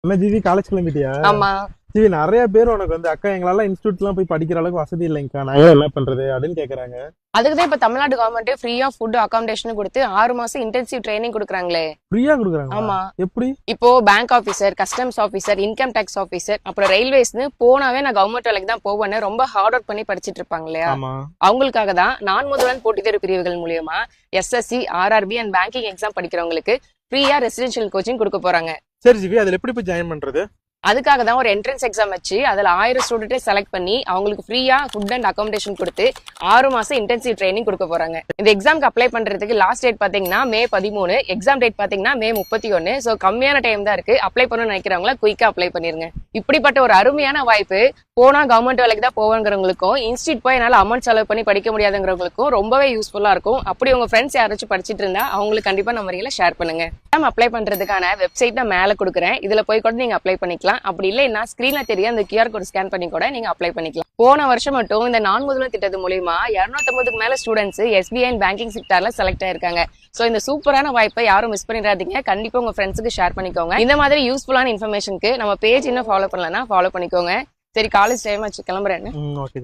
என்ன GV college கிளம்பிட்டியா? ஆமா. GV நிறைய பேர் உனக்கு வந்து அக்கா எங்களால இன்ஸ்டியூட் எல்லாம் போய் படிக்கிற அளவுக்கு வசதி இல்லைங்கக்கா, நான் என்ன பண்றது அப்படின்னு கேக்குறாங்க. அதுக்குதான் இப்ப தமிழ்நாடு கவர்மெண்ட் ஃப்ரீயா ஃபுட் அகாமடேஷன் கொடுத்து 6 மாசம் இன்டென்சிவ் ட்ரைனிங் கொடுக்குறாங்களே. ஃப்ரீயா கொடுக்குறாங்க? ஆமா. எப்படி? இப்போ bank officer, customs officer, income tax officer, அப்புறம் ரயில்வேஸ்னு போனாவே நான் கவர்மெண்ட் வேலைக்கு தான் போவேன்னு ரொம்ப ஹார்ட் ஒர்க் பண்ணி படிச்சிட்டு இருப்பாங்க இல்லையா, அவங்களுக்காக தான் நான் முதல்வன் போட்டித் தேர்வு பிரிவுகள் மூலியமா SSC, RRB and banking exam படிக்கிறவங்களுக்கு ஃப்ரீயா ரெசிடென்ஷியல் கோச்சிங் கொடுக்க போறாங்க. சரி ஜிவி, அதுல எப்படி போய் ஜாயின் பண்றது? அதுக்காக தான் ஒரு என்ட்ரன்ஸ் எக்ஸாம் வச்சு அதுல 1000 ஸ்டூடெண்ட்டை செலக்ட் பண்ணி அவங்களுக்கு ஃப்ரீயா ஃபுட் அண்ட் அகாமடேஷன் கொடுத்து 6 மாசம் இன்டென்சிவ் ட்ரைனிங் கொடுக்க போறாங்க. இந்த எக்ஸாம்க்கு அப்ளை பண்றதுக்கு லாஸ்ட் டேட் பாத்தீங்கன்னா மே 13, எக்ஸாம் டேட் பாத்தீங்கன்னா மே 31. சோ கம்மியான டைம் தான் இருக்கு. அப்ளை பண்ணணும்னு நினைக்கிறவங்கள குயிக்கா அப்ளை பண்ணிருங்க. இப்படிப்பட்ட ஒரு அருமையான வாய்ப்பு போனா கவர்மெண்ட் வேலைக்கு தான் போவாங்கிறவங்களுக்கும், இன்ஸ்டியூட் போய் என்னால அமௌண்ட் செலவு பண்ணி படிக்க முடியாதுங்கிறவங்களுக்கும் ரொம்பவே யூஸ்ஃபுல்லா இருக்கும். அப்படி உங்க ஃப்ரெண்ட்ஸ் யாராச்சும் படிச்சிட்டு இருந்தா அவங்களுக்கு கண்டிப்பா நம்ம வரையில ஷேர் பண்ணுங்க. அப்ளை பண்றதுக்கான வெப்சைட் நான் மேல கொடுக்குறேன். இதுல போய் கூட நீங்க அப்ளை பண்ணிக்கலாம். அப்படி இல்லைன்னா ஸ்கிரீன்ல தெரிய அந்த QR கோட் ஸ்கேன் பண்ணி கூட நீங்க அப்ளை பண்ணிக்கலாம். போன வருஷம் மட்டும் இந்த நான் முதல்வன் திட்டத்து மூலியமா 250க்கு மேல ஸ்டூடெண்ட்ஸ் SBI அண்ட் பேங்கிங் செக்டர்ல செலக்ட் ஆயிருக்காங்க. சோ இந்த சூப்பரான வாய்ப்பை யாரும் மிஸ் பண்ணிடாதீங்க. கண்டிப்பா உங்க ஃப்ரெண்ட்ஸுக்கு ஷேர் பண்ணிக்கோங்க. இந்த மாதிரி யூஸ்ஃபுல்லான இன்ஃபர்மேஷனுக்கு நம்ம பேஜ் இன்னும் ஃபாலோ பண்ணலன்னா ஃபாலோ பண்ணிக்கோங்க. சரி, காலேஜ் டைம் ஆச்சு, கிளம்புறேன். ஓகே.